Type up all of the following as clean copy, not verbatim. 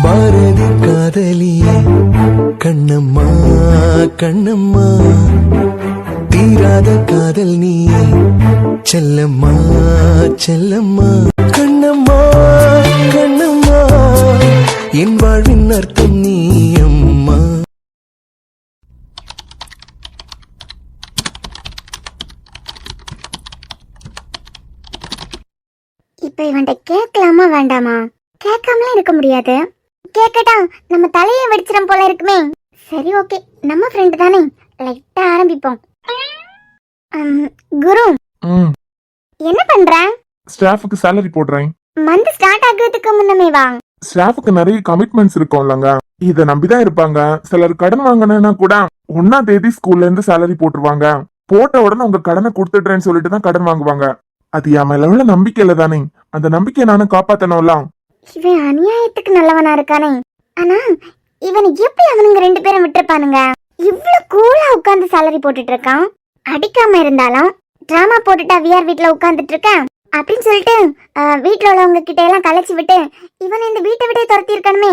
பாரதி காதலியே கண்ணம்மா கண்ணம்மா, தீராத காதல் நீ செல்லம்மா செல்லம்மா. கண்ணம்மா கண்ணம்மா, என் வாழ்வின் அர்த்தம் நீ அம்மா. இப்ப இவன்ட்ட கேட்கலாமா வேண்டாமா? கேட்காமலாம் இருக்க முடியாது. கேட்கட்டா நம்ம தலையை வெடிச்சிடும் போல இருக்குமே. சரி ஓகே, நம்ம ஃப்ரெண்டு தானே, லைட்டா ஆரம்பிப்போம். குரு, என்ன பண்ற? ஸ்டாஃப்க்கு salary போடுறேன். மந்த் ஸ்டார்ட் ஆகிறதுக்கு முன்னமே வா. ஸ்டாஃப்க்கு நிறைய கமிட்மெண்ட்ஸ் இருக்கும்லங்க, இத நம்பிதான் இருப்பாங்க. சிலர் கடன் வாங்கினா கூட 1ஆம் தேதி ஸ்கூல்ல இருந்து salary போட்டுருவாங்க. போட்ட உடனே உங்க கடனை கொடுத்துடுறேன்னு சொல்லிட்டு தான் கடன் வாங்குவாங்க. அது என் மேல உள்ள நம்பிக்கையில தானே, அந்த நம்பிக்கையை நானும் காப்பாத்தணும்ல. இவன் அநியாயத்துக்கு நல்லவனா இருக்கானே. ஆனா இவன் எப்படி அவனுங்க 2 பேரும் விட்டுருப்பானுங்க? இவ்வளவு கூலா உட்கார்ந்து salary போட்டுட்டு இருக்கான். அடிக்காம இருந்தாலும் டிராமா போட்டுட்டா விஆர் வீட்டுல உட்கார்ந்துட்டு இருக்கேன் அப்படின்னு சொல்லிட்டு வீட்டுல உள்ளவங்க கிட்ட எல்லாம் கலைச்சு விட்டு இவன் இந்த வீட்டை விட்டே துரத்தி இருக்கானுமே.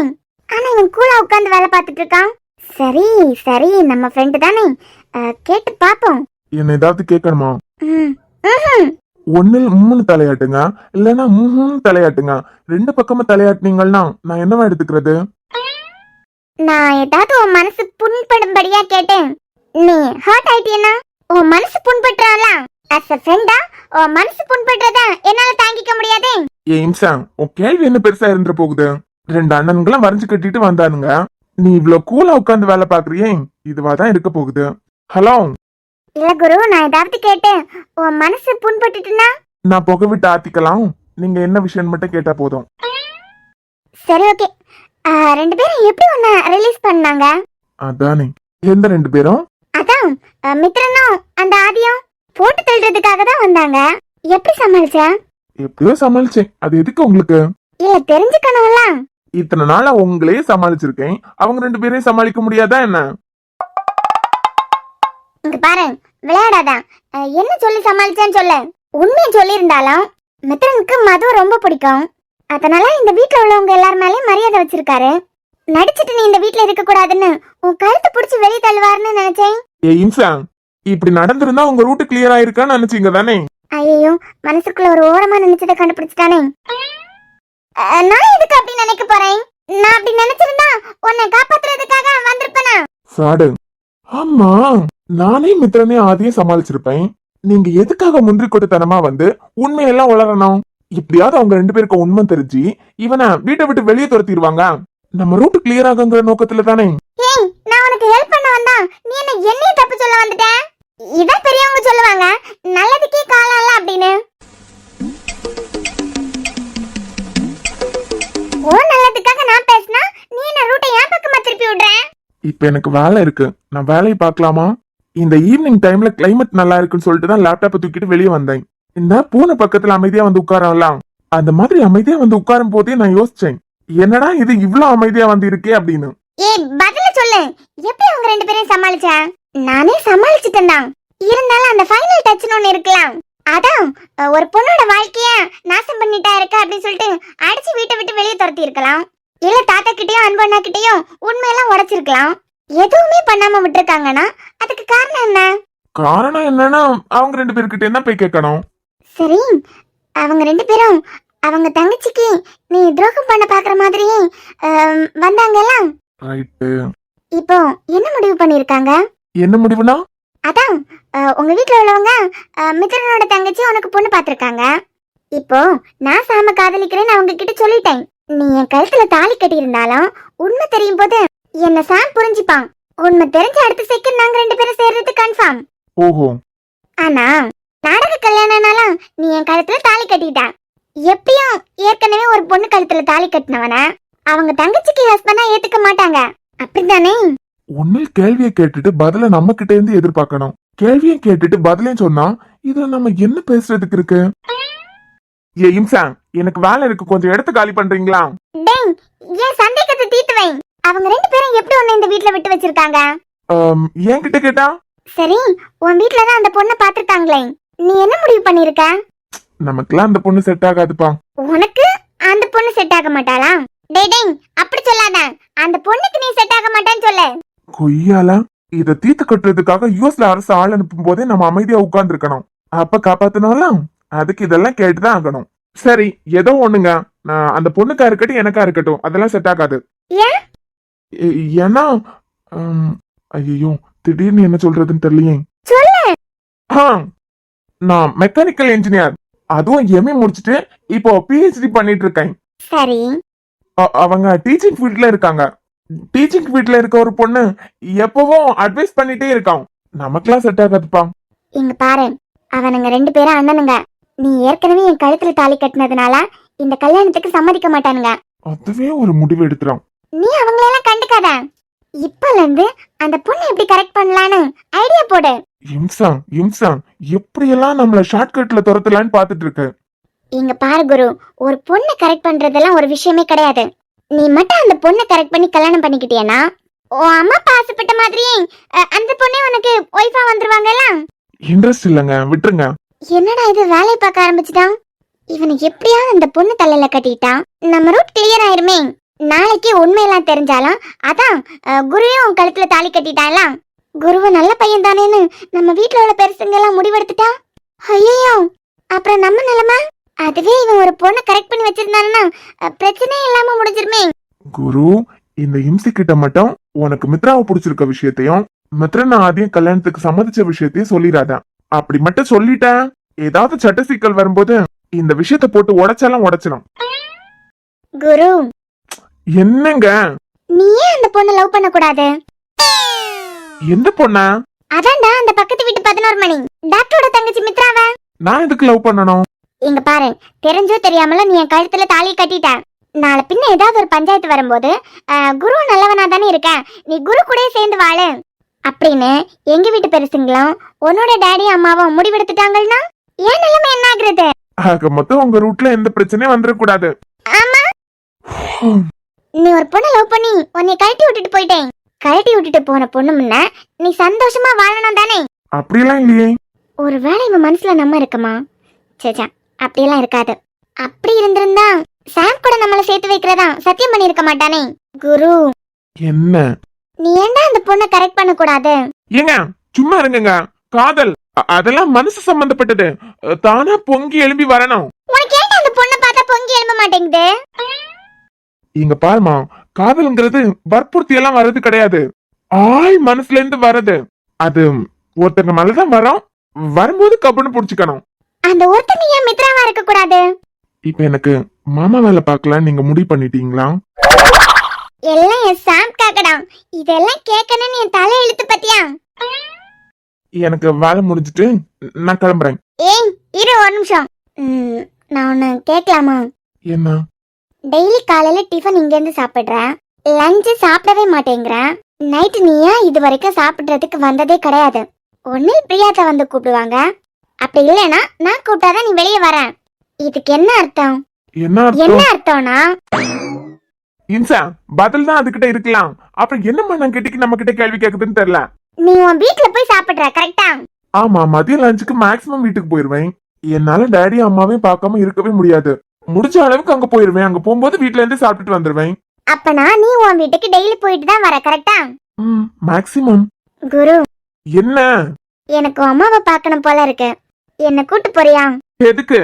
ஆனா இவன் கூலா உட்கார்ந்து வேலை பார்த்துட்டு இருக்கான். சரி சரி, நம்ம ஃப்ரெண்டு தானே, கேட்டு பாப்போம். என்ன ஏதாவது கேட்கணுமா? ம் ஒன்னு தலையாட்டுங்க, இல்லன்னா தலையாட்டுங்க. 2 பக்கமும் தலையாட்டினீங்கன்னா நான் என்னவா எடுத்துக்கிறது? நான் ஏதாவது உன் மனசு புண்படும்படியா கேட்டேன், நீ ஹர்ட் ஆயிட்டியனா? உன் மனசு புண்பட்டுறால அஸ் a ஃப்ரெண்டா உன் மனசு புண்படுறத என்னால தாங்கிக்க முடியாதே. இம்சாங், உன் கேள்வி என்ன பெருசா இருந்துற போகுது? 2 அண்ணன்களும் வரைஞ்சு கட்டிட்டு வந்தானுங்க, நீ இவ்வளவு கூலா உட்கார்ந்து வேலை பாக்குறியே, இதுவாதான் இருக்க போகுது. ஹலோ இல்ல குரு, நான் ஏதாவது கேட்டேன் உன் மனசு புண்பட்டுட்டுனா நான் புகை விட்டு ஆத்திக்கலாம். நீங்க என்ன விஷயம் மட்டும் கேட்டா போதும். சரி ஓகே, 2 பேரும் எப்படி உன்னை ரிலீஸ் பண்ணாங்க? அதானே. எந்த 2 பேரும்? அதான் மித்ரனும் அந்த ஆதியும் போட்டு தள்ளுறதுக்காக தான் வந்தாங்க. எப்படி சமாளிச்ச? எப்படியோ சமாளிச்சேன். அது எதுக்கு உங்களுக்கு? இல்ல தெரிஞ்சுக்கணும்ல. இத்தனை நாளா உங்களையே சமாளிச்சிருக்கேன், அவங்க 2 பேரையும் சமாளிக்க முடியாதா என்ன? இங்க பாரு, விளையாடாதான். என்ன சொல்லி சமாளிச்சேன்னு சொல்ல. உண்மையை சொல்லி இருந்தாலும் மித்ரனுக்கு மது ரொம்ப பிடிக்கும். அதனால இந்த வீட்டுல உள்ளவங்க எல்லாரும் மேலயும் மரியாதை வச்சிருக்காரு. நடிச்சிட்டு நீ இந்த வீட்டுல இருக்க கூடாதுன்னு உன் கழுத்து பிடிச்சி வெளியே தள்ளுவாருன்னு நினைச்சேன். இன்சாங், இப்படி நடந்திருந்தா உங்க ரூட் கிளியர் ஆயிருக்கான்னு நினைச்சீங்க தானே? ஐயோ, மனசுக்குள்ள ஒரு ஓரமா நினைச்சதை கண்டுபிடிச்சிட்டானே. நான் எதுக்கு அப்படி நினைக்க போறேன்? நான் அப்படி நினைச்சிருந்தா உன்னை காப்பாத்துறதுக்காக வந்திருப்பேனா? சாடு. ஆமா, நானே மித்ரனே ஆதியே சமாளிச்சிருப்பேன். நீங்க எதுக்காக முந்திரி கொட்டுத்தனமா வந்து உண்மையெல்லாம் உளரணும்? இப்படியாவது அவங்க 2 பேருக்கு உண்மை தெரிஞ்சு இவனை வீட்டை விட்டு வெளியே துரத்திடுவாங்க. நம்ம ரூட் கிளியர் ஆகுங்கிற நோக்கத்துல தானே. ஏய், நான் உனக்கு ஹெல்ப் பண்ண வந்தா நீ என்னைய தப்பு சொல்ல வந்துட்ட? இதான் பெரியவங்க சொல்லுவாங்க, நல்லதுக்கே காலம் இல்ல அப்படின்னு. ஓ நல்லதுக்காக நான் பேசினா நீ என்ன ரூட்டை என் பக்கமா திருப்பி விடுற? இப்ப எனக்கு வேலை இருக்கு, நான் வேலையை பார்க்கலாமா? இந்த ஈவினிங் டைம்ல கிளைமேட் நல்லா இருக்குன்னு சொல்லிட்டு தான் லேப்டாப்பை தூக்கிட்டு வெளியே வந்தேன். இந்த பூனை பக்கத்துல அமைதியா வந்து உட்காரலாம், அந்த மாதிரி அமைதியா வந்து உட்காரும் போதே நான் யோசிச்சேன், என்னடா இது இவ்வளவு அமைதியா வந்து இருக்கே அப்படின்னு. ஏய் பதில சொல்லு, எப்படி அவங்க 2 பேரையும் சமாளிச்ச? நானே சமாளிச்சிட்டேன் தான். இருந்தாலும் அந்த ஃபைனல் டச்னு ஒன்னு இருக்கலாம். அதான் ஒரு பொண்ணோட வாழ்க்கைய நாசம் பண்ணிட்டா இருக்க அப்படின்னு சொல்லிட்டு அடிச்சு வீட்டை விட்டு வெளியே துரத்தி இருக்கலாம். இல்ல தாத்தா கிட்டயும் அன்பண்ணா கிட்டயும் உண்மையெல்லாம் உடைச்சிருக்கலாம். எதுவுமே பண்ணாம விட்டுருக்காங்கன்னா அதுக்கு காரணம் என்ன? காரணம் என்னன்னா அவங்க 2 பேர்கிட்ட என்ன போய் கேட்கணும். சரி, அவங்க 2 பேரும் அவங்க தங்கச்சிக்கு நீ துரோகம் பண்ண பாக்குற மாதிரியே வந்தாங்கல்ல. ரைட்டு. இப்போ என்ன முடிவு பண்ணிருக்காங்க? என்ன முடிவுனா? அதான் உங்க வீட்டுல உள்ளவங்க மித்ரனோட தங்கச்சி உனக்கு பொண்ணு பாத்திருக்காங்க. இப்போ நான் சாம காதலிக்கிறேன்னு அவங்க கிட்ட சொல்லிட்டேன். நீ என் கழுத்துல தாலி கட்டி இருந்தாலும் உண்மை தெரியும் போது என்ன சாம் புரிஞ்சுப்பான். உண்மை தெரிஞ்ச அடுத்த செகண்ட் நாங்க 2 பேரும் சேர்றது கன்ஃபார்ம். ஓஹோ. ஆனா நாடக கல்யாணம்னாலும் நீ என் கழுத்துல தாலி கட்டிட்ட. எப்படியும் ஏற்கனவே ஒரு பொண்ணு கழுத்துல தாலி கட்டினவன அவங்க தங்கச்சிக்கு ஹஸ்பண்டா ஏத்துக்க மாட்டாங்க, அப்படித்தானே? ஒன்னில் கேள்வியை கேட்டுட்டு பதில நம்ம கிட்ட இருந்து எதிர்பார்க்கணும். கேள்வியை கேட்டுட்டு பதிலையும் சொன்னா இதுல நம்ம என்ன பேசுறதுக்கு இருக்கு? ஏ இம்சாங், எனக்கு வேலை இருக்கு, கொஞ்சம் எடுத்து காலி பண்றீங்களா? டேய், ஏன் சந்தேகத்தை தீர்த்துவை. அவங்க 2 பேரும் எப்படி உன்னை இந்த வீட்ல விட்டு வச்சிருக்காங்க? என்கிட்ட கேட்டா? சரி, உன் வீட்ல தான் அந்த பொண்ணை பாத்துட்டாங்களே, நீ என்ன முடிவு பண்ணிருக்க? நமக்குலாம் அந்த பொண்ணு செட் ஆகாதுப்பா. உனக்கு அந்த பொண்ணு செட் ஆக மாட்டாளா? டேய் டேய், அப்படி சொல்லாத. கொய்யால இத தீர்த்து கட்டுறதுக்காக யூஎஸ்ல அரசு ஆள் அனுப்பும் போதே நம்ம அமைதியா உட்கார்ந்து இருக்கணும். அப்ப காப்பாத்தணும், அதுக்கு இதெல்லாம் கேட்டுதான் ஆகணும். சரி, ஏதோ ஒண்ணுங்க. நான் அந்த பொண்ணுக்கா இருக்கட்டும் எனக்கா இருக்கட்டும் அதெல்லாம் செட் ஆகாது. ஏன்? ஏன்னா ஐயோ திடீர்னு என்ன சொல்றதுன்னு தெரியலையே. சொல்லு. ஆ, நான் மெக்கானிக்கல் இன்ஜினியர், அதுவும் எம்ஏ முடிச்சிட்டு இப்போ பிஹெச்டி பண்ணிட்டு இருக்கேன். சரி. அவங்க டீச்சிங் ஃபீல்ட்ல இருக்காங்க. டீச்சிங் ஃபீல்ட்ல இருக்க ஒரு பொண்ணு எப்பவும் அட்வைஸ் பண்ணிட்டே இருக்கான். நமக்கெல்லாம் செட் ஆகாதுப்பா. இங்க பாரு, அவனுங்க 2 பேரும் அண்ணனுங்க. நீ ஏற்கனவே என் கழுத்துல தாலி கட்டினதுனால இந்த கல்யாணத்துக்கு சம்மதிக்க மாட்டானுங்க. அதுவே ஒரு முடிவு எடுத்துறான். நீ அவங்களெல்லாம் கண்டுக்காத. இப்பல இருந்து அந்த பொண்ணை எப்படி கரெக்ட் பண்ணலான்னு ஐடியா போடு. இம்சா எப்படியெல்லாம் நம்மள ஷார்ட்கட்ல துரத்தலான்னு பாத்துட்டு இருக்கு. இங்க பாரு குரு, ஒரு பொண்ணை கரெக்ட் பண்றதெல்லாம் ஒரு விஷயமே கிடையாது. நீ மட்டும் அந்த பொண்ணை கரெக்ட் பண்ணி கல்யாணம் பண்ணிக்கிட்டியனா உன் அம்மா அப்பா ஆசைப்பட்ட மாதிரியே அந்த பொண்ணே உனக்கு ஒய்ஃபா வந்துருவாங்கல்ல. இன்ட்ரெஸ்ட் இல்லங்க, விட்டுருங்க. என்னடா இது, வேலையை பார்க்க ஆரம்பிச்சுட்டான். இவனுக்கு எப்படியாவது அந்த பொண்ணு தலையில கட்டிட்டான், நம்ம ரூட் கிளியர் ஆயிருமே. நாளைக்கு உண்மையெல்லாம் தெரிஞ்சாலும் அதான் குருவையும் உன் கழுத்துல தாலி கட்டிட்டான்ல. குருவை நல்ல பையன் தானேன்னு நம்ம வீட்டுல உள்ள பெருசுங்க எல்லாம் முடிவெடுத்துட்டா. ஐயோ, அப்புறம் நம்ம நிலைமை. அதுவே இவன் ஒரு பொண்ணை கரெக்ட் பண்ணி வச்சிருந்தானா பிரச்சனையே இல்லாம முடிஞ்சிருமே. குரு, இந்த இம்சி கிட்ட மட்டும் உனக்கு மித்ராவை பிடிச்சிருக்க விஷயத்தையும் மித்ரன் ஆதியும் கல்யாணத்துக்கு சம்மதிச்ச விஷயத்தையும் சொல்லிடாத. அப்படி மட்டும் சொல்லிட்டேன், ஏதாவது சட்ட சிக்கல் வரும்போது இந்த விஷயத்த போட்டு உடைச்சாலும் உடைச்சிடும். குரு, என்னங்க நீ ஏன் அந்த பொண்ணை லவ் பண்ண கூடாது? எந்த பொண்ணா? அதான்டா அந்த பக்கத்து வீட்டு 11 மணி டாக்டரோட தங்கச்சி மித்ராவ. நான் எதுக்கு லவ் பண்ணணும்? இங்க பாரு, தெரிஞ்சோ தெரியாமல நீ என் கழுத்துல தாலி கட்டிட்ட. நாளை பின்ன ஏதாவது ஒரு பஞ்சாயத்து வரும்போது குரு நல்லவனா தானே இருக்க, நீ குரு கூட சேர்ந்து வாழு அப்படின்னு எங்க வீட்டு பெருசுங்களும் உன்னோட டேடி அம்மாவும் முடிவெடுத்துட்டாங்கன்னா ஏன் நிலைமை என்ன ஆகுறது? ஆக மொத்தம் உங்க ரூட்ல எந்த பிரச்சனையும் வந்துடக்கூடாது. ஆமா, நீ ஒரு பொண்ணை லவ் பண்ணி உன்னை கழட்டி விட்டுட்டு போயிட்டேன். கழட்டி விட்டுட்டு போன பொண்ணு முன்ன நீ சந்தோஷமா வாழணும் தானே? அப்படியெல்லாம் இல்லையே. ஒருவேளை இவன் மனசுல நம்ம இருக்கமா? சேச்சா, அப்படியெல்லாம் இருக்காது. அப்படி இருந்திருந்தா சாம் கூட நம்மள சேர்த்து வைக்கிறதா சத்தியம் பண்ணிருக்க மாட்டானே. குரு, என்ன நீ ஏன்டா அந்த பொண்ணை கரெக்ட் பண்ண கூடாது? ஏங்க சும்மா இருங்கங்க. காதல் அதெல்லாம் மனசு சம்பந்தப்பட்டது, தானா பொங்கி எழும்பி வரணும். உனக்கு ஏன்டா அந்த பொண்ணை பார்த்தா பொங்கி எழும்ப மாட்டேங்குது? இங்க பாருமா, காதல்ங்கிறது வற்புறுத்தி எல்லாம் வர்றது கிடையாது, ஆள் மனசுல இருந்து வர்றது. அது ஒருத்தங்க மேலதான் வரும், வரும்போது கப்புன்னு புடிச்சுக்கணும். அந்த ஒருத்தங்க ஏன் மித்ராவா இருக்க கூடாது? இப்ப எனக்கு மாமா வேலை பார்க்கலாம் நீங்க முடிவு பண்ணிட்டீங்களா? எல்லாம் என் சாம் காக்கடா. இதெல்லாம் கேட்கணும்னு என் தலை இழுத்து பத்தியா? எனக்கு வேலை முடிஞ்சிட்டு நான் கிளம்புறேன். ஏய் இரு ஒரு நிமிஷம். நான் ஒன்னு கேட்கலாமா? என்ன? டெய்லி காலையில டிஃபன் இங்க இருந்து சாப்பிடுற, லஞ்ச் சாப்பிடவே மாட்டேங்கிற, நைட்டு நீ ஏன் இது வரைக்கும் சாப்பிடுறதுக்கு வந்ததே கிடையாது. ஒன்னு பிரியாத்த வந்து கூப்பிடுவாங்க, அப்படி இல்லைன்னா நான் கூப்பிட்டாதான் நீ வெளியே வர. இதுக்கு என்ன அர்த்தம்? என்ன அர்த்தம்னா இன்சா பதில் தான் அதுகிட்ட இருக்கலாம். அப்புறம் என்னம்மா நான் கிட்டக்கு நம்ம கிட்ட கேள்வி கேக்குதுன்னு தெரியல. நீ உன் வீட்டுல போய் சாப்பிடுற கரெக்டா? ஆமா, மதியம் லஞ்சுக்கு மேக்ஸிமம் வீட்டுக்கு போயிருவேன். என்னால டேடி அம்மாவையும் பார்க்காம இருக்கவே முடியாது. முடிஞ்ச அளவுக்கு அங்க போயிருவேன். அங்க போகும்போது வீட்ல இருந்து சாப்பிட்டுட்டு வந்துருவேன். அப்பனா நீ உன் வீட்டுக்கு டெய்லி போயிட்டு தான் வர கரெக்டா? மேக்ஸிமம். குரு, என்ன? எனக்கு அம்மாவை பார்க்கணும் போல இருக்கு, என்ன கூட்டு போறியா? எதுக்கு?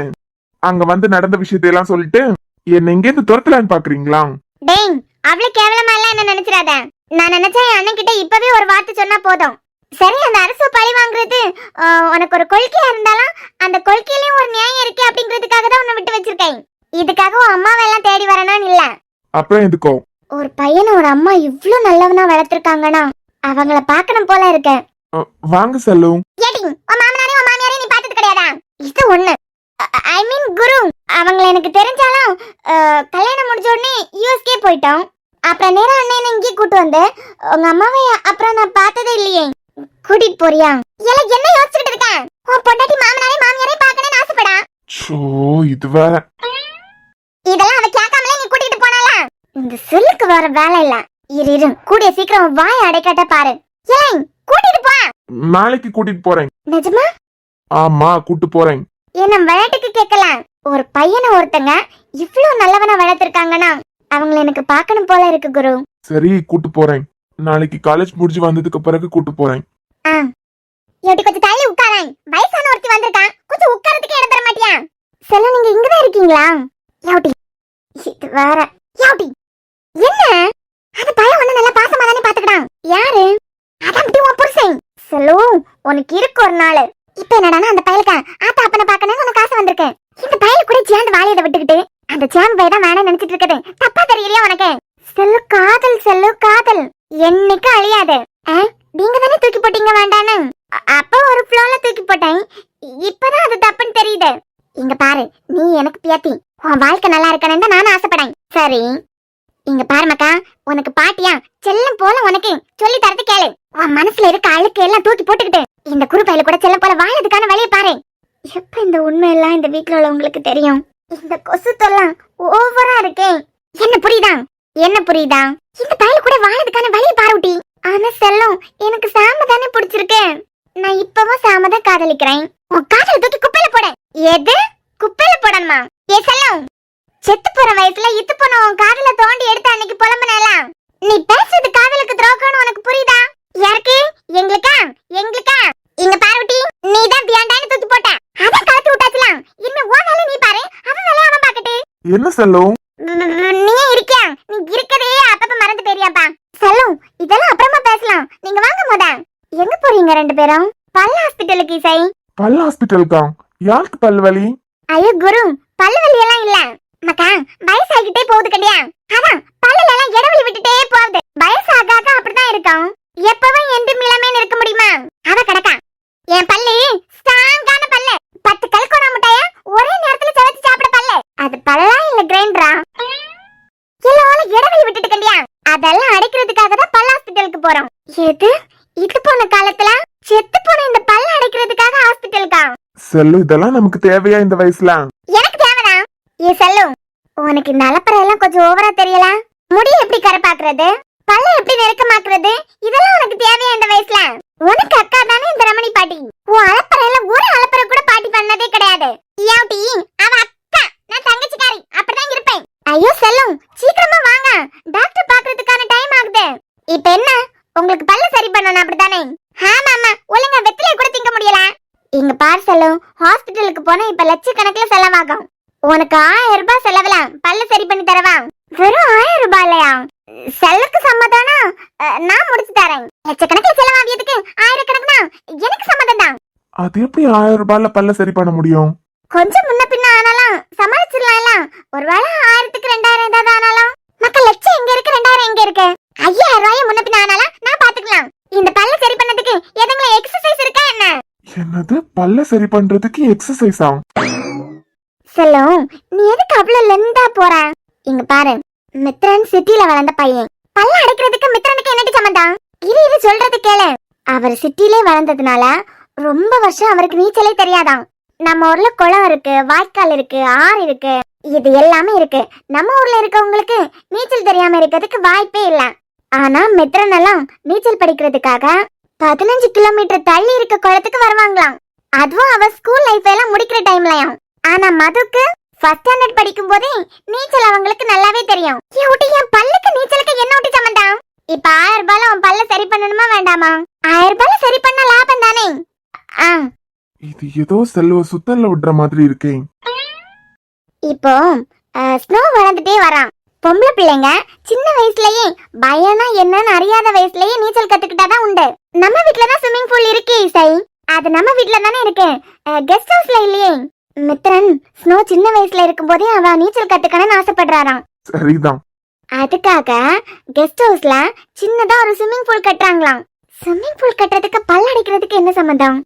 அங்க வந்து நடந்த விஷயத்தையெல்லாம் சொல்லிட்டு என்ன இங்க இருந்து துரத்தலான்னு பாக்குறீங்களா? டேய், அவ்வளவு கேவலமா எல்லாம் என்ன நினைச்சிடாத. நான் நினைச்சா என் அண்ணன் கிட்ட இப்பவே ஒரு வார்த்தை சொன்னா போதும். சரி, அந்த அரசு பழி வாங்குறது உனக்கு ஒரு கொள்கையா இருந்தாலும் அந்த கொள்கையிலயும் ஒரு நியாயம் இருக்கு அப்படிங்கிறதுக்காக தான் உன்னை விட்டு வச்சிருக்கேன். இதுக்காக உன் அம்மாவை எல்லாம் தேடி வரணும்னு இல்ல. அப்புறம் எதுக்கோ? ஒரு பையனை ஒரு அம்மா இவ்ளோ நல்லவனா வளர்த்திருக்காங்கன்னா அவங்கள பாக்கணும் போல இருக்கு. வாங்க செல்லு. ஏடி, உன் மாமனாரையும் உன் மாமியாரையும் நீ பார்த்தது கிடையாதா? இது ஒண்ணு. ஐ மீன் குரு, அவங்கள எனக்கு தெரிஞ்சாலும் கல்யாணம் முடிஞ்ச உடனே யூஎஸ்கே போயிட்டோம். அப்புறம் நேரா அண்ணன் இங்கே கூட்டு வந்து உங்க அம்மாவை அப்புறம் நான் பார்த்ததே இல்லையே. கூட்டிட்டு போறியா? என்ன யோசிச்சுட்டு இருக்கேன்? உன் பொண்டாட்டி மாமியாரை பார்க்கணும்னு ஆசைப்படா. சோ, இது வேற. இதெல்லாம் அவ கேட்காமலே நீ கூட்டிட்டு போனால இந்த சொல்லுக்கு வர வேலை இல்ல. இரு கூடிய சீக்கிரம் வாய் அடைக்காட்ட பாரு. ஏய், கூட்டிட்டு போ. நாளைக்கு கூட்டிட்டு போறேன். நிஜமா? ஆமா, கூட்டு போறேன். என்ன விளையாட்டுக்கு கேட்கல. ஒரு பையனை ஒருத்தங்க இவ்ளோ நல்லவனா வளர்த்திருக்காங்கன்னா அவங்கள எனக்கு பார்க்கணும் போல இருக்கு குரு. சரி, கூட்டு போறேன். நாளைக்கு காலேஜ் முடிஞ்சு வந்ததுக்கு பிறகு கூட்டு போறேன். எப்படி கொஞ்சம் தள்ளி உட்காரேன். வயசான ஒருத்தி வந்திருக்கான், கொஞ்சம் உட்காரத்துக்கு இடம் தர மாட்டியா? செல்லம், நீங்க இங்கதான் இருக்கீங்களா? யாவட்டி இது வேற. யாவட்டி என்ன அந்த பையன் ஒண்ணு நல்லா பாசமா தானே பாத்துக்கிட்டான். யாரு? அதான் அப்படி உன் புருஷன். செல்லு, உனக்கு இருக்கு ஒரு நாள். இப்ப என்னடானா அந்த பையலுக்கு ஆத்தா அப்பனை பாக்கணும் உனக்கு ஆசை வந்திருக்கு. இந்த பையல கூட சேர்ந்து வாழியதை விட்டுக்கிட்டு அந்த சேம்பு பைய தான் வேணாம் நினைச்சிட்டு இருக்குது. தப்பா தெரியலையா உனக்கு? செல்லு காதல், செல்லு காதல் என்னைக்கு அழியாது. நீங்க தானே தூக்கி போட்டீங்க வேண்டான்னு. அப்ப ஒரு ஃப்ளோல தூக்கி போட்டேன், இப்பதான் அது தப்புன்னு தெரியுது. இங்க பாரு, நீ எனக்கு பியாத்தி, உன் வாழ்க்கை நல்லா இருக்கணும்னு நானும் ஆசைப்படேன். சரி இங்க பாரு மக்கா, உனக்கு பாட்டியா செல்லம் போல உனக்கு சொல்லி தரது கேளு. உன் மனசுல இருக்க அழுக்கு எல்லாம் தூக்கி போட்டுக்கிட்டு இந்த குறுப்பையில கூட செல்லம் போல வாழறதுக்கான வழியை பாரு. எப்ப இந்த உண்மை எல்லாம் இந்த வீட்டுல உள்ளவங்களுக்கு தெரியும்? இந்த கொசு தொல்லாம் ஓவரா இருக்கே. என்ன புரியுதா? என்ன புரியுதா? இந்த பையல கூட வாழறதுக்கான வழியை பாருட்டி. ஆனா செல்லம், எனக்கு சாம தானே பிடிச்சிருக்கு. நான் இப்பவும் சாம தான் காதலிக்கிறேன். உன் காதலை தூக்கி குப்பையில போட. எது? குப்பையில போடணுமா? ஏ செல்லம், செத்து போற வயசுல இத்து போன உன் காதல தோண்டி எடுத்து அன்னைக்கு புலம்புனலாம். நீ பேசுறது காதலுக்கு துரோகம்னு உனக்கு புரியுதா? யாருக்கு? எங்களுக்கா? எங்களுக்கா? இங்க பாருட்டி, நீ தான் பியாண்டான்னு தூக்கி போட்ட, அதான் கலத்தி விட்டாச்சுலாம். இனிமே உன் வேலை நீ பாரு, அவன் வேலையை அவன் பாக்கட்டு. என்ன செல்லம்? நீ இருக்கியா? நீ இருக்கதே அப்பப்ப மறந்து போறியாப்பா. செல்லம், இதெல்லாம் அப்புறமா பேசலாம். நீங்க வாங்க மொத. எங்க போறீங்க ரெண்டு பேரும்? பல்ல ஹாஸ்பிட்டலுக்கு. இசை, பல்ல ஹாஸ்பிட்டலுக்கா? யாருக்கு பல் வலி? ஐயோ குரு, பல்லு வலி எல்லாம் இல்ல மக்கா, வயசாகிட்டே போகுது கண்டியா. அதான் பல்லுல எல்லாம் இடைவெளி விட்டுட்டே போகுது. வயசாக அப்படிதான் இருக்கும். எப்பவும் எந்த மிளமேன்னு இருக்க முடியுமா? அவ கிடக்கா. என் பல்லு ஸ்ட்ராங்கான பல்லு. 10 கல்கோனா முட்டைய ஒரே நேரத்துல சவச்சு சாப்பிட பல்லு. அது பல்லா இல்ல கிரைண்டரா? எல்லாம் இடைவெளி விட்டுட்டு கண்டியா. அதெல்லாம் அடைக்கிறதுக்காக தான் பல்ல ஹாஸ்பிட்டலுக்கு போறோம். எது? இது போன காலத்துல செத்து போன இந்த பல்ல அடைக்கிறதுக்காக ஹாஸ்பிட்டலுக்கா? செல்லு, இதெல்லாம் நமக்கு தேவையா இந்த வயசுல? எனக்கு தேவைதான். ஏ செல்லு, உனக்கு இந்த அலப்பறை எல்லாம் கொஞ்சம் ஓவரா தெரியல. முடி எப்படி கரப்பாக்குறது, பல்ல எப்படி நெருக்கமாக்குறது, இதெல்லாம் உனக்கு தேவையா இந்த வயசுல? உனக்கு அக்கா தானே இந்த ரமணி பாட்டி. உன் அலப்பறை எல்லாம் ஒரு அலப்பறை கூட பாட்டி பண்ணதே கிடையாது. யாவட்டி அவ அக்கா, நான் தங்கச்சிக்காரி, அப்படிதான் இருப்பேன். ஐயோ செல்லும், சீக்கிரமா வாங்க, டாக்டர் பாக்குறதுக்கான டைம் ஆகுது. இப்ப என்ன, உங்களுக்கு பல்ல சரி பண்ணணும் அப்படித்தானே? ஆமாமா, ஒழுங்கா வெத்திலே கூட திங்க முடியல. இங்க பார் செல்லும், ஹாஸ்பிட்டலுக்கு போனா இப்ப லட்சக்கணக்கில் செலவாகும். உனக்கு 1000 ரூபாய் செலவுல பல்ல சரி பண்ணி தரவா? வெறும் 1000 ரூபாய் இல்லையா? செல்லுக்கு சம்மதம்னா நான் முடிச்சு தரேன். லட்சக்கணக்கில் செலவாகியதுக்கு 1000 கணக்குனா எனக்கு சம்மதம் தான். அது எப்படி 1000 ரூபாய்ல பல்ல சரி பண்ண முடியும்? கொஞ்சம் முன்ன பின்ன ஆனாலும் சமாளிச்சிடலாம்ல. ஒருவேளை 1000க்கு 2000 ஏதாவது ஆனாலும் மக்கள் லட்சம் எங்க இருக்கு, 2000 எங்க இருக்கு? 5000 ரூபாய் முன்ன பின்ன ஆனாலும் நான் பாத்துக்கலாம். இந்த பல்ல சரி பண்ணதுக்கு எதுங்கள எக்ஸசைஸ் இருக்கா என்ன? என்னது, பல்ல சரி பண்றதுக்கு எக்ஸசைஸா? செல்லும், நீ எதுக்கு அவ்வளவு லெந்தா போற? இங்க பாரு, மித்ரன் சிட்டில வளர்ந்த பையன். பல்ல அடைக்கிறதுக்கு மித்ரனுக்கு என்னடி சம்பந்தம்? இரு சொல்றது கேளு. அவர் சிட்டிலே வளர்ந்ததுனால ரொம்ப வருஷம் அவருக்கு நீச்சலே தெரியாதான். நம்ம ஊர்ல குளம் இருக்கு, வாய்க்கால் இருக்கு, ஆறு இருக்கு, இது எல்லாமே இருக்கு. நம்ம ஊர்ல இருக்கவங்களுக்கு நீச்சல் தெரியாம இருக்கிறதுக்கு வாய்ப்பே இல்ல. ஆனா மித்ரன் எல்லாம் நீச்சல் படிக்கிறதுக்காக 15 கிலோமீட்டர் தள்ளி இருக்க குளத்துக்கு வருவாங்களாம். அதுவும் அவ ஸ்கூல் லைஃப் எல்லாம் முடிக்கிற டைம்லயும். ஆனா மதுக்கு ஃபர்ஸ்ட் ஸ்டாண்டர்ட் படிக்கும் போதே நீச்சல் அவங்களுக்கு நல்லாவே தெரியும். என் பல்லுக்கு நீச்சலுக்கு என்ன ஒட்டி சம்பந்தம்? இப்ப 1000 ரூபாய்ல உன் பல்ல சரி பண்ணணுமா வேண்டாமா? 1000 ரூபாய்ல சரி பண்ண லாபம் தானே. இது ஏதோ செல்வ சுத்தல்ல விடுற மாதிரி இருக்கே. இப்போ ஸ்னோ வளர்ந்துட்டே வரான். பொம்பளை பிள்ளைங்க சின்ன வயசுலயே பயம்னா என்னன்னு அறியாத வயசுலயே நீச்சல் கத்துக்கிட்டாதான் உண்டு. நம்ம வீட்டுலதான் ஸ்விம்மிங் பூல் இருக்கே இசை, அது நம்ம வீட்டுல தானே இருக்கு, கெஸ்ட் ஹவுஸ்ல இல்லையே. மித்ரன் ஸ்னோ சின்ன வயசுல இருக்கும் போதே அவ நீச்சல் கத்துக்கணும்னு ஆசைப்படுறாராம். சரிதான். அதுக்காக கெஸ்ட் ஹவுஸ்ல சின்னதா ஒரு ஸ்விம்மிங் பூல் கட்டுறாங்களாம். ஸ்விம்மிங் பூல் கட்டுறதுக்கு பல்ல அடிக்கிறதுக்கு என்ன சம்பந்தம்?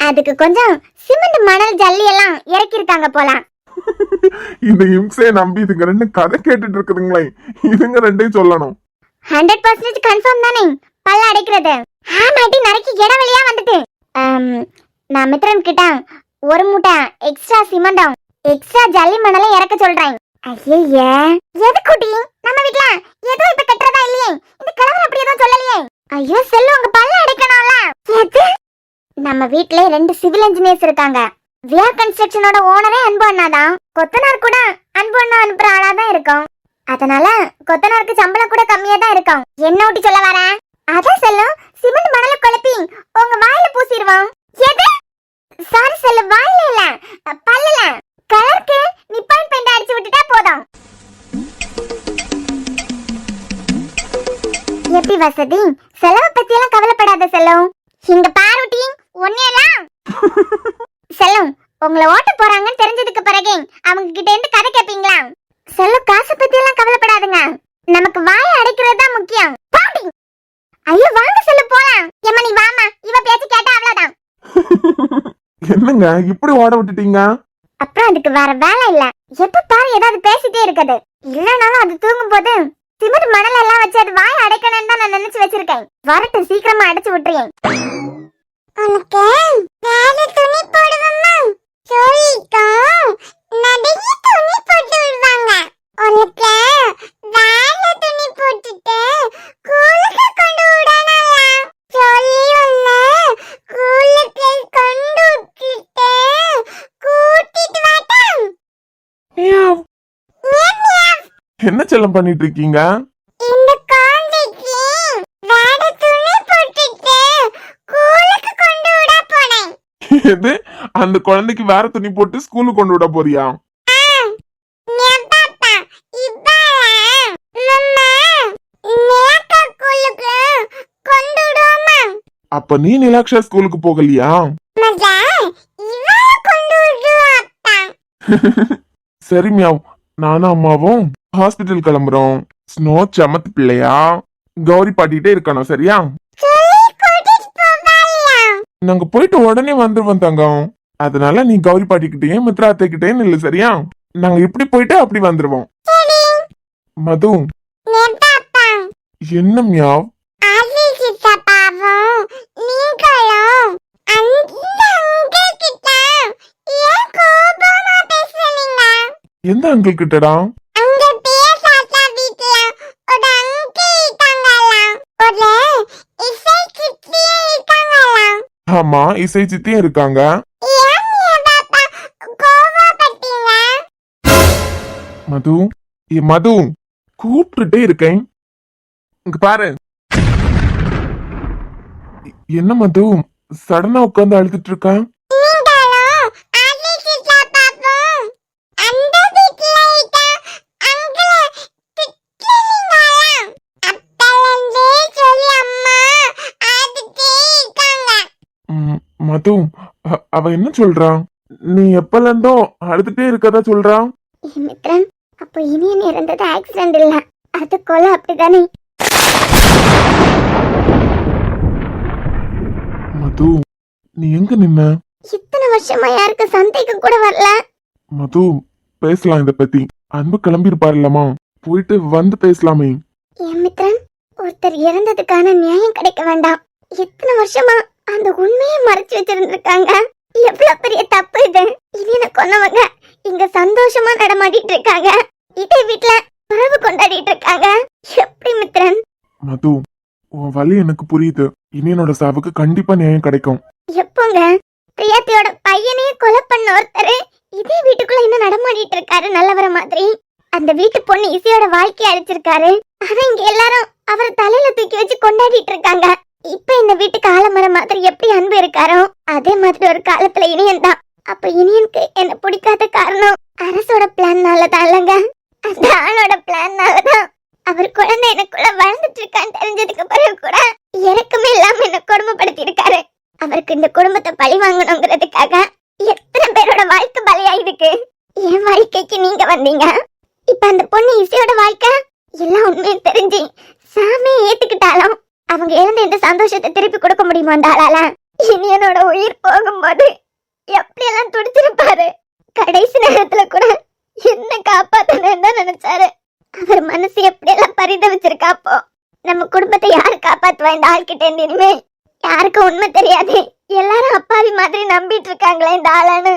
அதுக்கு கொஞ்சம் சிமெண்ட், மணல், ஜல்லி எல்லாம் இறக்கி இருக்காங்க போல. இந்த இம்சையை நம்பி இதுங்க ரெண்டு கதை கேட்டுட்டு இருக்குதுங்களே, இதுங்க ரெண்டையும் சொல்லணும். 100% கன்ஃபார்ம் தானே பல்ல அடைக்கிறது? ஆமாட்டி, நரைக்கு இடைவெளியா வந்துட்டு. நான் மித்ரன் கிட்ட ஒரு மூட்டை எக்ஸ்ட்ரா சிமெண்டும் எக்ஸ்ட்ரா ஜல்லி மணலும் இறக்க சொல்றேன். ஐயே, எதுக்குடி? நம்ம வீட்ல ஏதோ இப்ப கட்டுறதா இல்லையே, இந்த கலவர் அப்படி எதுவும் சொல்லலையே. ஐயோ செல்லு, உங்க பல்ல அடைக்கணும்ல. எது? நம்ம வீட்ல 2 சிவில் இன்ஜினியர்ஸ் இருக்காங்க. விஆர் கன்ஸ்ட்ரக்ஷனோட ஓனரே அன்பு அண்ணா தான். கொத்தனார் கூட அன்பு அண்ணா அனுப்புற ஆளா தான் இருக்கும். அதனால கொத்தனாருக்கு சம்பளம் கூட கம்மியா தான் இருக்கும். என்ன ஊட்டி சொல்ல வர? அதான் செல்லும், சிமெண்ட் மணல குழப்பி உங்க வாயில பூசிடுவான். எது? சாரி செல்லு, வாயில இல்ல, பல்லுல. கலருக்கு நிப்பான் பெயிண்ட் அடிச்சு விட்டுட்டா போதும். எப்படி வசதி? செலவு பத்தி எல்லாம் கவலைப்படாத செல்லும். இங்க பாருட்டி, ஒன்னேலாம் செல்லும், உங்களை ஓட்ட போறாங்கன்னு தெரிஞ்சதுக்கு பிறகு அவங்க கிட்ட இருந்து கதை கேப்பீங்களா? செல்லும், காசு பத்தி எல்லாம் கவலைப்படாதுங்க, நமக்கு வாயை அடைக்கிறது தான் முக்கியம். பாட்டி, ஐயோ வாங்க செல்லு போலாம். ஏமா நீ வாமா, இவ பேச்சு கேட்டா அவ்வளவுதான். என்னங்க இப்படி ஓட விட்டுட்டீங்க? அப்புறம் அதுக்கு வேற வேலை இல்ல, எப்ப பாரு ஏதாவது பேசிட்டே இருக்குது. இல்லனாலும் அது தூங்கும் போது சிமெண்ட் மணல் எல்லாம் வச்சு அது வாயை அடைக்கணும்னு தான் நான் நினைச்சு வச்சிருக்கேன். வரட்டும், சீக்கிரமா அடைச்சு விட்டுறேன். உனக்கு வேற துணி போடுவம்மா சொல்லிக்கோ, நிறைய துணி போட்டு விடுவாங்க. உனக்கு வேற துணி போட்டுட்டு கூலுக்கு கொண்டு விடணும் சொல்லி உன்னை கூலுக்கு கொண்டு விட்டுட்டு கூட்டிட்டு வாட்டம். என்ன செல்லம் பண்ணிட்டு இருக்கீங்க? இந்த குழந்தைக்கு வேற துணி போட்டுட்டு கூலுக்கு கொண்டு விட போனேன். எது? அந்த குழந்தைக்கு வேற துணி போட்டு ஸ்கூலுக்கு கொண்டு விட போறியா? அப்ப நீ நிலாக்ஷா ஸ்கூலுக்கு போகலையா? சரி மியாவ், நானும் அம்மாவும் ஹாஸ்பிட்டல் கிளம்புறோம். ஸ்னோ சமத்து பிள்ளையா கௌரி பாட்டிட்டே இருக்கணும், சரியா? நாங்க போயிட்டு உடனே வந்துருவோம் தங்கம். அதனால நீ கௌரி பாட்டிக்கிட்டே மித்ரா அத்தைக்கிட்டே நில்லு, சரியா? நாங்க இப்படி போயிட்டு அப்படி வந்துருவோம். மது, என்ன மியாவ்? எந்த அங்கிள் கிட்டடா? ஆமா, இசை சித்தியும் இருக்காங்க. மது, மது கூப்பிட்டுட்டே இருக்கேன், இங்க பாரு. என்ன மது சடனா உட்கார்ந்து அழுதுட்டு இருக்க? மது, அவ என்ன சொல்றா? நீ எப்பல இருந்தோ அழுதுட்டே இருக்கதா சொல்றா? மித்ரன், அப்ப இனியன் இறந்தது ஆக்சிடென்ட் இல்ல, அது கொலை, அப்படிதானே? மது, நீ எங்க நின்ன? இத்தனை வருஷமா யாருக்கு சந்தேகம் கூட வரல. மது, பேசலாம் இத பத்தி. அன்பு கிளம்பி இருப்பாருல்லமா, போயிட்டு வந்து பேசலாமே. என் மித்ரன், ஒருத்தர் இறந்ததுக்கான நியாயம் கிடைக்க வேண்டாம்? இத்தனை வருஷமா அந்த உண்மையை மறைச்சு வச்சிருந்திருக்காங்க. எவ்வளவு பெரிய தப்பு இது. இனியனை கொன்னவங்க இங்க சந்தோஷமா நடமாடிட்டு இருக்காங்க, இதே வீட்டுல உறவு கொண்டாடிட்டு இருக்காங்க. எப்படி மித்ரன்? மது, உன் வலி எனக்கு புரியுது. இனியனோட சாவுக்கு கண்டிப்பா நியாயம் கிடைக்கும். எப்போங்க? பிரியாத்தியோட பையனையே கொலை பண்ண ஒருத்தர் இதே வீட்டுக்குள்ள இன்னும் நடமாடிட்டு இருக்காரு நல்லவர மாதிரி. அந்த வீட்டு பொண்ணு இசையோட வாழ்க்கைய அழிச்சிருக்காரு. ஆனா இங்க எல்லாரும் அவரை தலையில தூக்கி வச்சு கொண்டாடிட்டு இருக்காங்க. இப்ப இந்த வீட்டுக்கு ஆலமரம் மாதிரி எப்படி அன்பு இருக்காரோ அதே மாதிரி ஒரு காலத்துல இனியன் தான். அப்ப இனியனுக்கு என்ன பிடிக்காத காரணம் அரசோட பிளான்னாலதான் இல்லங்க, அந்த ஆளோட பிளான்னாலதான். அவர் குழந்தை எனக்குள்ள வளர்ந்துட்டு இருக்கான்னு தெரிஞ்சதுக்கு பிறகு கூட எனக்குமே இல்லாம என்ன கொடுமைப்படுத்தி இருக்காரு. அவருக்கு இந்த குடும்பத்தை பழி வாங்கணுங்கிறதுக்காக எத்தனை பேரோட வாழ்க்கை பலியாயிருக்கு. என் வாழ்க்கைக்கு நீங்க வந்தீங்க. இப்ப அந்த பொண்ணு இசையோட வாழ்க்கை எல்லாம் உண்மையும் தெரிஞ்சு சாமியை ஏத்துக்கிட்டாலும் அவங்க இழந்த இந்த சந்தோஷத்தை திருப்பி கொடுக்க முடியுமா அந்த ஆளால? இனியனோட உயிர் போகும்போது எப்படி எல்லாம் துடிச்சிருப்பாரு. கடைசி நேரத்துல கூட என்ன காப்பாத்தணும் தான் நினைச்சாரு. அவர் மனசு எப்படி எல்லாம் பரிதவிச்சிருக்காப்போ. நம்ம குடும்பத்தை யாரு காப்பாத்துவா இந்த ஆள்கிட்ட இருந்து? இனிமே யாருக்கும் உண்மை தெரியாது, எல்லாரும் அப்பாவி மாதிரி நம்பிட்டு இருக்காங்களே இந்த ஆளான்னு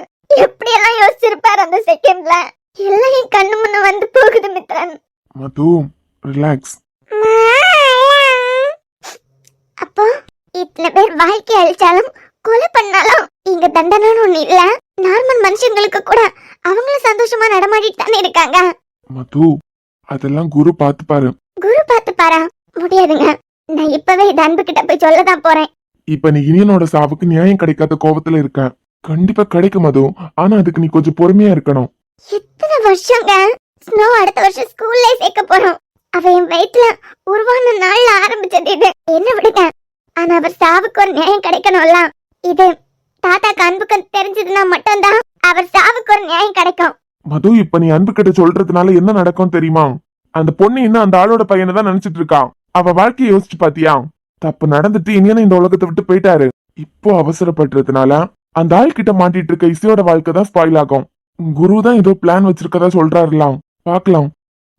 எப்படி எல்லாம் யோசிச்சிருப்பாரு அந்த செகண்ட்ல. எல்லாம் என் கண்ணு முன்ன வந்து போகுது மித்ரன். மது, ரிலாக்ஸ். அப்போ இத்தனை பேர் வாழ்க்கை அழிச்சாலும் கொலை பண்ணாலும் இங்க தண்டனைன்னு ஒண்ணு இல்ல. நார்மல் மனுஷங்களுக்கு கூட அவங்களும் சந்தோஷமா நடமாடிட்டு தானே இருக்காங்க. மது, அதெல்லாம் குரு பாத்துப்பாரு. குரு பார்த்து பாரா? முடியாதுங்க. நான் இப்பவே இது அன்பு கிட்ட போய் சொல்லதான் போறேன். இப்ப நீ இனியனோட சாவுக்கு நியாயம் கிடைக்காத கோபத்துல இருக்க. கண்டிப்பா கிடைக்கும் மது. ஆனா அதுக்கு நீ கொஞ்சம் பொறுமையா இருக்கணும். எத்தனை வருஷங்க? ஸ்னோ அடுத்த வருஷம் ஸ்கூல்ல சேர்க்க போறோம். அவ என் வயிற்றுல உருவான நாள்ல ஆரம்பிச்சது இது. என்ன விடுங்க, ஆனா அவர் சாவுக்கு ஒரு நியாயம் கிடைக்கணும்ல. இது தாத்தாக்கு அன்புக்கு தெரிஞ்சதுன்னா மட்டும்தான் அவர் சாவுக்கு ஒரு நியாயம் கிடைக்கும். மது, இப்ப நீ அன்பு கிட்ட சொல்றதுனால என்ன நடக்கும் தெரியுமா? அந்த பொண்ணு இன்னும் அந்த ஆளோட பையனை தான் நினைச்சிட்டு இருக்கா. அவ வாழ்க்கையை யோசிச்சு பாத்தியா? தப்பு நடந்துட்டு இனியனும் இந்த உலகத்தை விட்டு போயிட்டாரு. இப்போ அவசரப்படுறதுனால அந்த ஆள் கிட்ட மாட்டிட்டு இருக்க இசையோட வாழ்க்கை தான் ஸ்பாயில் ஆகும். குரு தான் ஏதோ பிளான் வச்சிருக்கதா சொல்றாருலாம். பாக்கலாம்.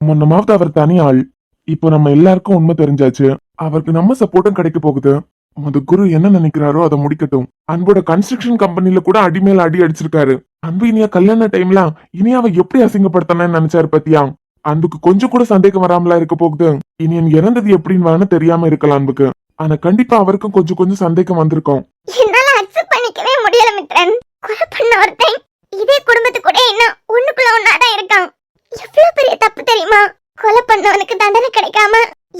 முன்னமாவது அவர் தனி ஆள். இப்போ நம்ம எல்லாருக்கும் உண்மை தெரிஞ்சாச்சு. அவருக்கு நம்ம சப்போர்ட்டும் கிடைக்க போகுது. மது, குரு என்ன நினைக்கிறாரோ அதை முடிக்கட்டும். அன்போட கன்ஸ்ட்ரக்ஷன் கம்பெனில கூட அடி மேல அடி அடிச்சிருக்காரு. அன்பு இனியா கல்யாண டைம்ல இனியாவை எப்படி அசிங்கப்படுத்தணும்னு நினைச்சாரு பத்தியா? அன்புக்கு கொஞ்சம் கூட சந்தேகம் வராமலா இருக்க போகுது. இனியன் இறந்தது எப்படின்னு தெரியாம இருக்கலாம் அன்புக்கு. ஆனா கண்டிப்பா அவருக்கும் கொஞ்சம் கொஞ்சம் சந்தேகம் வந்திருக்கும். என்னால அக்செப்ட் பண்ணிக்கவே முடியல மித்ரன். கொலை பண்ண ஒருத்தன் இதே குடும்பத்து கூட இன்னும் ஒண்ணுக்குள்ள ஒன்னாதான் இருக்கான். எவ்வளவு பெரிய தப்பு தெரியுமா? கொலை பண்ணவனுக்கு தண்டனை கிடைக்காம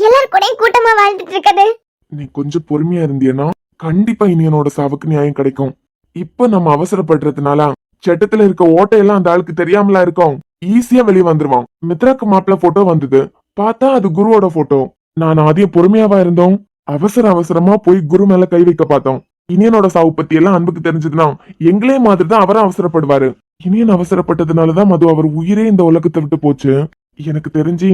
எல்லார் கூடயும் கூட்டமா வாழ்ந்துட்டு இருக்குது. நீ கொஞ்சம் பொறுமையா இருந்தியன்னா கண்டிப்பா இனியனோட சாவுக்கு நியாயம் கிடைக்கும். இப்ப நம்ம அவசரப்படுறதுனால சட்டத்துல இருக்க ஓட்டையெல்லாம் அந்த ஆளுக்கு தெரியாமலா இருக்கும். ஈஸியா வெளியே வந்துருவான். மித்ராக்கு மாப்பிள்ள போட்டோ வந்தது. பார்த்தா அது குருவோட போட்டோ. நான் ஆதியம் பொறுமையாவா இருந்தோம். அவசரமா போய் குரு மேல கை வைக்க பார்த்தோம். இனியனோட சாவு பத்தி எல்லாம் அன்புக்கு தெரிஞ்சதுன்னா எங்களே மாதிரி தான் அவரும் அவசரப்படுவாரு. இனியன் அவசரப்பட்டதுனாலதான் மது அவர் உயிரே இந்த உலகத்தை விட்டு போச்சு. எனக்கு தெரிஞ்சு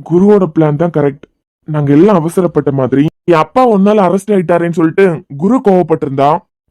குருவோட பிளான் தான் கரெக்ட். நாங்க எல்லாம் அவசரப்பட்ட மாதிரி என் அப்பா ஒன்னால அரெஸ்ட் ஆயிட்டாரேன்னு சொல்லிட்டு குரு கோவப்பட்டிருந்தா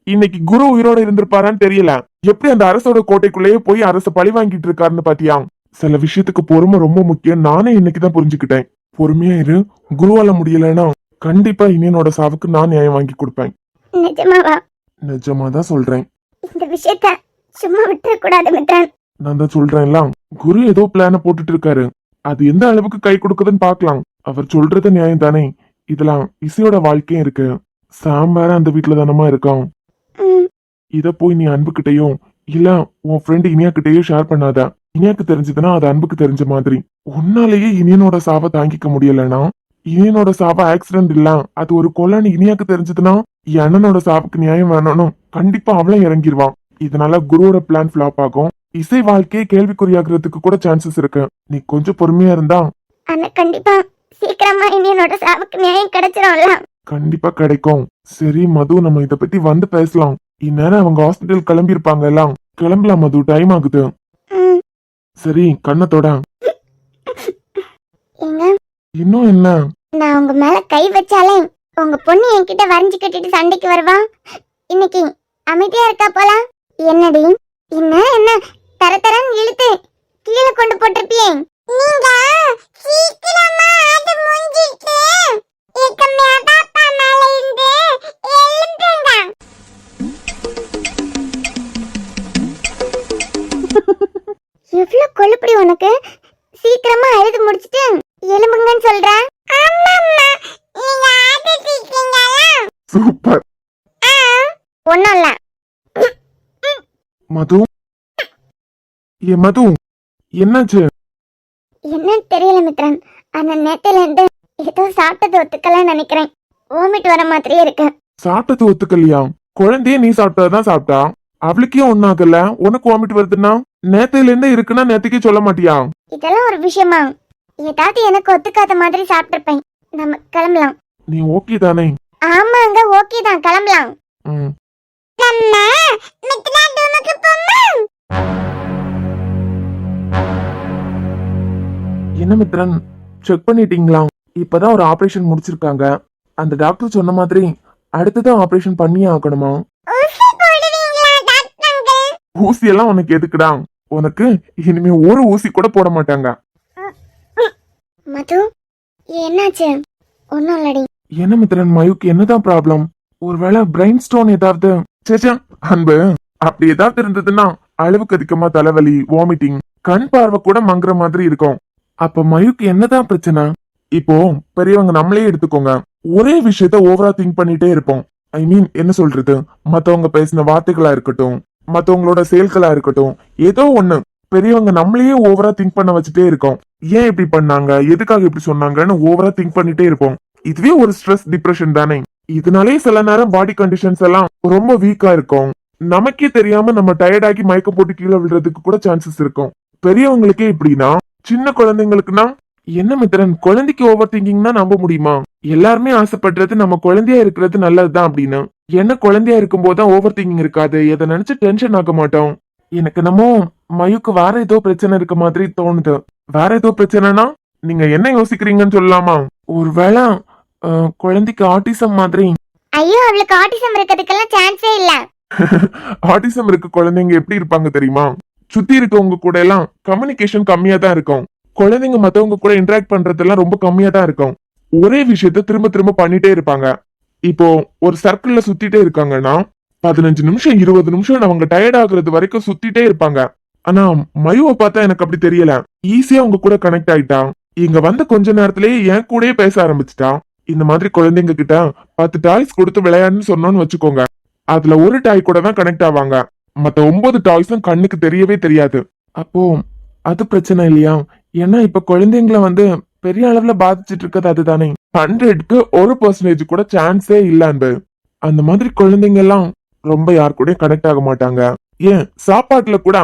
இன்னைக்கு குரு உயிரோட இருந்திருப்பாரான்னு தெரியல. எப்படி அந்த அரசோட கோட்டைக்குள்ளேயே போய் அரச பழி வாங்கிட்டு இருக்காருன்னு பாத்தியா? சில விஷயத்துக்கு பொறுமை ரொம்ப முக்கியம். நானே இன்னைக்குதான் புரிஞ்சுக்கிட்டேன். பொறுமையா இரு. குருவால முடியலன்னா கண்டிப்பா இனியனோட சாவுக்கு நான் நியாயம் வாங்கி கொடுப்பேன். நிஜமாவா? நிஜமாதான் சொல்றேன். இந்த விஷயத்த சும்மா விட்டுற கூடாது மித்ரன். நான் தான் சொல்றேன்ல, குரு ஏதோ பிளான போட்டுட்டு இருக்காரு. அது எந்த அளவுக்கு கை கொடுக்குதுன்னு பாக்கலாம். அவர் சொல்றது நியாயம் தானே. இதெல்லாம் இசையோட வாழ்க்கையும் இருக்கு. சாம்பார அந்த வீட்டுல தானமா இருக்கான். இத போய் நீ அன்புகிட்டயும் இல்ல உன் ஃப்ரெண்ட் இனியா கிட்டயும் ஷேர் பண்ணாத. இனியாக்கு தெரிஞ்சதுன்னா அது அன்புக்கு தெரிஞ்ச மாதிரி. உன்னாலேயே இனியனோட சாவை தாங்கிக்க முடியலன்னா இனியனோட சாவ ஆக்சிடென்ட் இல்ல அது ஒரு கொலைன்னு இனியாக்கு தெரிஞ்சதுன்னா என் அண்ணனோட சாவுக்கு நியாயம் வேணும்னு கண்டிப்பா அவளும் இறங்கிருவான். இதனால குருவோட பிளான் ஃபிளாப் ஆகும். இசை வாழ்க்கையை கேள்விக்குறியாகிறதுக்கு கூட சான்சஸ் இருக்கு. நீ கொஞ்சம் பொறுமையா இருந்தா ஆனா கண்டிப்பா சீக்கிரமா இனியனோட சாவுக்கு நியாயம் கிடைச்சிரும்ல. கண்டிப்பா கிடைக்கும். சரி மது, நம்ம இத பத்தி வந்து பேசலாம். இந்நேரம் அவங்க ஹாஸ்பிட்டல் கிளம்பி இருப்பாங்க. எல்லாம் கிளம்பலாம் மது, டைம் ஆகுது. சரி கண்ணத்தோட ஏங்க, இன்னும் என்ன? நான் உங்க மேல கை வச்சாலே உங்க பொண்ணு என்கிட்ட வரைஞ்சு கட்டிட்டு சண்டைக்கு வருவா. இன்னைக்கு அமைதியா இருக்கா போல. என்னடி என்ன தர தரன்னு இழுத்து கீழே கொண்டு போட்டிருப்பியே. நீங்க சீக்கிரமா அது முடிஞ்சிட்டு ஏக்கமே பாப்பா மேல இருந்து எழும்புங்க. எவ்வளவு கொழுப்படி உனக்கு. சீக்கிரமா அழுது முடிச்சிட்டு எலும்புங்கன்னு சொல்ற. ஆமாம்மா, நீங்க ஆடிட்டீங்களா? சூப்பர். ஒண்ணும் இல்ல. மது, ஏ மது, என்னாச்சு? என்னன்னு தெரியல மித்ரன். ஆனா நேத்துல இருந்து ஏதோ சாப்பிட்டது ஒத்துக்கலன்னு நினைக்கிறேன். வாமிட் வர மாதிரியே இருக்கு. சாப்பிட்டது ஒத்துக்கலையா? குழந்தைய நீ சாப்பிட்டதான் சாப்பிட்டா. அவளுக்கே ஒன்னாகல, உனக்கு வாமிட் வருதுன்னா நேத்தையில இருந்தே இருக்குன்னா நேத்துக்கே சொல்ல மாட்டியா? இதெல்லாம் ஒரு விஷயமா? ஏதாவது எனக்கு ஒத்துக்காத மாதிரி சாப்பிட்டிருப்பேன். நம்ம கிளம்பலாம். நீ ஓகே தானே? ஆமாங்க, ஓகே தான், கிளம்பலாம். என்ன மித்ரன், செக் பண்ணிட்டீங்களா? இப்பதான் ஒரு ஆபரேஷன் முடிச்சிருக்காங்க. அந்த டாக்டர் சொன்ன மாதிரி அடுத்ததான் ஆபரேஷன் பண்ணியே ஆகணுமா? ஊசி எல்லாம் உனக்கு எதுக்குடா? உனக்கு இனிமே ஒரு ஊசி கூட போட மாட்டாங்க. மது, என்னாச்சு? ஒன்னும் இல்லடி. என்ன மித்ரன், மயுக்கு என்னதான் ப்ராப்ளம்? ஒருவேளை பிரெயின் ஸ்டோன் ஏதாவது? சேச்சா அன்பு, அப்படி ஏதாவது இருந்ததுன்னா அளவுக்கு அதிகமா தலைவலி, வாமிட்டிங், கண் பார்வை கூட மங்குற மாதிரி இருக்கும். அப்ப மயுக்கு என்னதான் பிரச்சனை? இப்போ பெரியவங்க நம்மளே எடுத்துக்கோங்க. ஒரே விஷயத்த ஓவரா திங்க் பண்ணிட்டே இருப்போம். ஐ மீன் என்ன சொல்றது, மத்தவங்க பேசின வார்த்தைகளா இருக்கட்டும், மத்தவங்களோட செயல்களா இருக்கட்டும், ஏதோ ஒண்ணு பெரியவங்க நம்மளையே ஓவரா திங்க் பண்ண வச்சுட்டே இருக்கோம். ஏன் இப்படி பண்ணாங்க, எதுக்காக இப்படி சொன்னாங்கன்னு ஓவரா திங்க் பண்ணிட்டே இருப்போம். இதுவே ஒரு ஸ்ட்ரெஸ் டிப்ரெஷன் தானே. இதனாலே சில நேரம் பாடி கண்டிஷன்ஸ் எல்லாம் ரொம்ப வீக்கா இருக்கும். நமக்கே தெரியாம நம்ம டயர்ட் ஆகி மயக்க போட்டு கீழே விழுறதுக்கு கூட சான்சஸ் இருக்கும். பெரியவங்களுக்கே இப்படின்னா சின்ன குழந்தைங்களுக்குன்னா என்ன மித்திரன், குழந்தைக்கு ஓவர் திங்கிங்னா நம்ப முடியுமா? எல்லாருமே ஆசைப்படுறது நம்ம குழந்தையா இருக்கிறது நல்லதுதான் அப்படின்னு. என்ன குழந்தையா இருக்கும் போதுதான் ஓவர் திங்கிங் இருக்காது, எதை நினைச்சு டென்ஷன் ஆக மாட்டோம். எனக்கு என்னமோ மயுக்கு வேற ஏதோ பிரச்சனை இருக்க மாதிரி தோணுது. வேற ஏதோ பிரச்சனைனா நீங்க என்ன யோசிக்கிறீங்கன்னு சொல்லலாமா? ஒருவேளை குழந்தைக்கு ஆட்டிசம் மாதிரி. ஐயோ, அவளுக்கு ஆட்டிசம் இருக்கிறதுக்கெல்லாம் சான்ஸே இல்ல. ஆட்டிசம் இருக்க குழந்தைங்க எப்படி இருப்பாங்க தெரியுமா? சுத்தி இருக்கவங்க கூட எல்லாம் கம்யூனிகேஷன் கம்மியா தான் இருக்கும். குழந்தைங்க மத்தவங்க கூட இன்டராக்ட் பண்றதெல்லாம் ரொம்ப கம்மியா தான் இருக்கும். ஒரே விஷயத்த திரும்ப திரும்ப பண்ணிட்டே இருப்பாங்க. இப்போ ஒரு சர்க்கிள்ல சுத்திட்டே இருக்காங்கன்னா 15 நிமிஷம் 20 நிமிஷம் அவங்க டயர்ட் ஆகுறது வரைக்கும் சுத்திட்டே இருப்பாங்க. ஆனா மயுவை பார்த்தா எனக்கு அப்படி தெரியல. ஈஸியா அவங்க கூட கனெக்ட் ஆயிட்டான். இங்க வந்த கொஞ்ச நேரத்திலேயே என் கூடயே பேச ஆரம்பிச்சிட்டான். இந்த மாதிரி குழந்தைங்க கிட்ட 10 டாய்ஸ் கொடுத்து விளையாடுன்னு சொன்னோன்னு வச்சுக்கோங்க, அதுல ஒரு டாய் கூட தான் கனெக்ட் ஆவாங்க. மத்த 9 டாய்ஸும் கண்ணுக்கு தெரியவே தெரியாது. அப்போ அது பிரச்சனை இல்லையா? ஏன்னா இப்ப குழந்தைங்களை பெரிய அளவுல பாதிச்சுட்டு இருக்கிறது அதுதானே. 100க்கு 1% கூட சான்ஸே இல்ல அன்பு. அந்த மாதிரி குழந்தைங்க எல்லாம் ரொம்ப யார் கூட கனெக்ட் ஆக மாட்டாங்க. ஏன் சாப்பாட்டுல கூட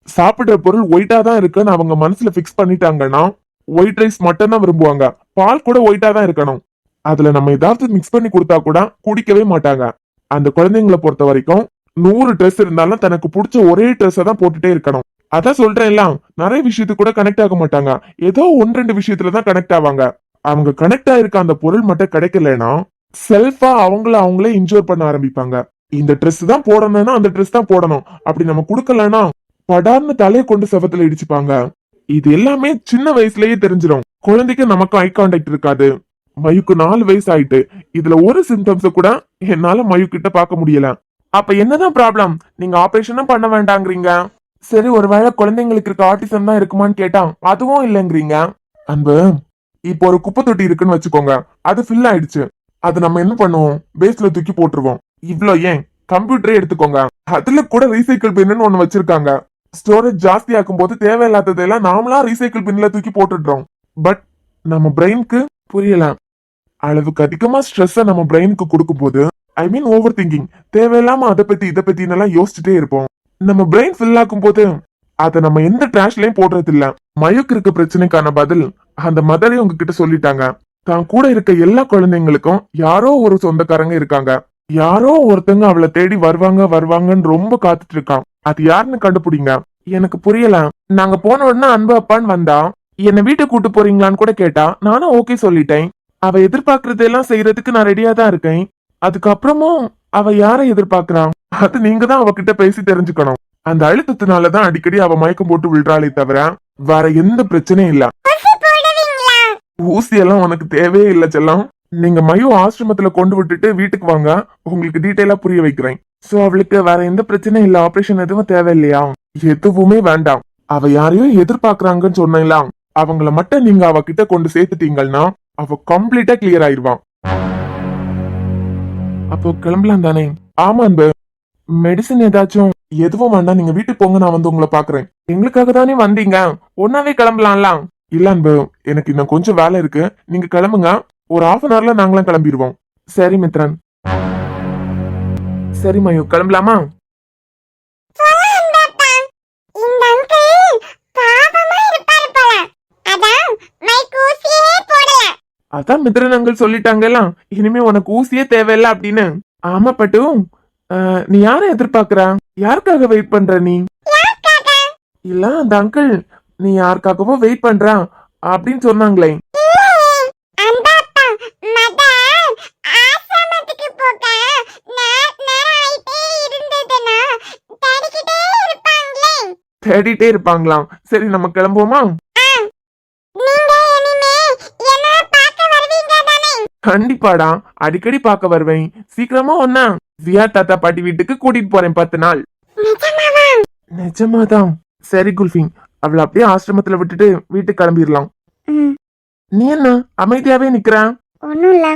சாப்பிடுற பொருள் ஒயிட்டா தான் இருக்குன்னு அவங்க மனசுல பிக்ஸ் பண்ணிட்டாங்கன்னா ஒயிட் ரைஸ் மட்டும் தான் விரும்புவாங்க. பால் கூட ஒயிட்டா தான் இருக்கணும். அதுல நம்ம ஏதாவது மிக்ஸ் பண்ணி கொடுத்தா கூட குடிக்கவே மாட்டாங்க. அந்த குழந்தைங்களை பொறுத்த வரைக்கும் 100 ட்ரெஸ் இருந்தாலும் தனக்கு பிடிச்ச ஒரே ட்ரெஸ்ஸை தான் போட்டுட்டே இருக்கணும். அதான் சொல்றேன், நிறைய விஷயத்துக்கு கூட கனெக்ட் ஆக மாட்டாங்க. ஏதோ 1-2 விஷயத்துலதான் கனெக்ட் ஆவாங்க. அவங்க கனெக்ட் ஆயிருக்க அந்த பொருள் மட்டும் கிடைக்கலன்னா செல்ஃபா அவங்களே இன்ஜோர் பண்ண ஆரம்பிப்பாங்க. இந்த ட்ரெஸ் தான் போடணும்னா அந்த ட்ரெஸ் தான் போடணும். அப்படி நம்ம கொடுக்கலன்னா படார்னு தலையை கொண்டு செவத்துல இடிச்சுப்பாங்க. இது எல்லாமே சின்ன வயசுலயே தெரிஞ்சிடும். குழந்தைக்கு நமக்கு ஐ கான்டாக்ட் இருக்காது. மயுக்கு 4 வயசு ஆயிட்டு. இதுல ஒரு சிம்டம்ஸ் கூட என்னால மயு கிட்ட பார்க்க முடியல. அப்ப என்னதான் ப்ராப்ளம்? நீங்க ஆபரேஷனும் பண்ண வேண்டாங்கிறீங்க. சரி, ஒருவேளை குழந்தைங்களுக்கு இருக்க ஆட்டிசம் தான் இருக்குமான்னு கேட்டா அதுவும் இல்லைங்கிறீங்க. அன்பு, இப்போ ஒரு குப்பை தொட்டி இருக்குன்னு வச்சுக்கோங்க, அது ஃபில் ஆயிடுச்சு. அது நம்ம என்ன பண்ணுவோம்? பேஸ்ல தூக்கி போட்டுருவோம். இவ்ளோ ஏன் கம்ப்யூட்டரே எடுத்துக்கோங்க, அதுல கூட ரீசைக்கிள் பின்னு ஒண்ணு வச்சிருக்காங்க. ஸ்டோரேஜ் ஜாஸ்தி ஆக்கும் போது தேவையில்லாததெல்லாம் நாமளா ரீசைக்கிள் பின்ல தூக்கி போட்டுடுறோம். பட் நம்ம பிரெயினுக்கு புரியல. அளவுக்கு அதிகமா ஸ்ட்ரெஸ் நம்ம பிரெயினுக்கு கொடுக்கும் போது, ஐ மீன் ஓவர் திங்கிங், தேவையில்லாம அதை பத்தி இதை பத்தி எல்லாம் யோசிச்சுட்டே இருப்போம். நம்ம பிரெயின் ஃபில் ஆக்கும் போது அதை நம்ம எந்த ட்ராஷ்லயும் போடுறது இல்ல. மயக்கு இருக்க பிரச்சனைக்கான பதில் அந்த மதரே உங்ககிட்ட சொல்லிட்டாங்க. தான் கூட இருக்க எல்லா குழந்தைங்களுக்கும் யாரோ ஒரு சொந்தக்காரங்க இருக்காங்க. யாரோ ஒருத்தங்க அவளை தேடி வருவாங்கன்னு ரொம்ப காத்துட்டு இருக்கான். அது யாருன்னு கண்டுபிடிங்க. எனக்கு புரியல. நாங்க போன உடனே அன்பு அப்பான்னு வந்தா, என்னை வீட்டை கூட்டு போறீங்களான்னு கூட கேட்டா, நானும் ஓகே சொல்லிட்டேன். அவ எதிர்பார்க்கறதெல்லாம் செய்யறதுக்கு நான் ரெடியா தான் இருக்கேன். அதுக்கப்புறமும் அவ யாரை எதிர்பார்க்கறான் அது நீங்க தான் அவகிட்ட பேசி தெரிஞ்சுக்கணும். அந்த அழுத்தத்தினாலதான் அடிக்கடி அவ மயக்கம் போட்டு விழுறாளே தவிர வேற எந்த பிரச்சனையும் இல்ல. ஊசி எல்லாம் உனக்கு தேவையே இல்ல செல்லம். நீங்க மயு ஆசிரமத்துல கொண்டு விட்டுட்டு வீட்டுக்கு வாங்க, உங்களுக்கு டீட்டெயிலா புரிய வைக்கிறேன். சோ அவளுக்கு வேற எந்த பிரச்சனையும் இல்ல, ஆபரேஷன் எதுவும் தேவையில்லையா? எதுவுமே வேண்டாம். அவ யாரையும் எதிர்பார்க்கறாங்கன்னு சொன்னீங்களா, அவங்கள மட்டும் நீங்க அவகிட்ட கொண்டு சேர்த்துட்டீங்கன்னா அவ கம்ப்ளீட்டா கிளியர் ஆயிருவான். அப்போ கிளம்பலாம் தானே? ஆமா அன்பு, மெடிசன் ஏதாச்சும்? எதுவும் வேண்டாம், நீங்க வீட்டுக்கு போங்க, நான் உங்களை பாக்குறேன். எங்களுக்காக தானே வந்தீங்க, ஒன்னாவே கிளம்பலாம்லாம். இல்ல அன்பு, எனக்கு இன்னும் கொஞ்சம் வேலை இருக்கு, நீங்க கிளம்புங்க. ஒரு 1/2 hourல நாங்களாம் கிளம்பிடுவோம். சரி மித்ரன். சரி மயு, கிளம்பலாமா? அதான் மித்ரன் அங்கிள் சொல்லிட்டாங்கல்ல, இனிமே உனக்கு ஊசியே தேவையில்ல அப்படின்னு. ஆமா பட்டு, நீ யார எதிர்பார்க்கற? யாருக்காக வெயிட் பண்ற நீ? இல்ல அந்த அங்கிள் நீ யாருக்காகவோ வெயிட் பண்ற அப்படின்னு சொன்னாங்களே. தேடிட்டே இருப்பாங்களாம். சரி நம்ம கிளம்புவோமா? கண்டிப்பாடா, அடிக்கடி பார்க்க வருவேன். சீக்கிரமா ஒன்னா வியா தாத்தா பாட்டி வீட்டுக்கு கூட்டிட்டு போறேன் 10 நாள். நிஜமாதான். சரி குல்ஃபி, அவளை அப்படியே ஆசிரமத்துல விட்டுட்டு வீட்டுக்கு கிளம்பிடலாம். நீ என்ன அமைதியாவே நிக்கிற? ஒண்ணும் இல்ல.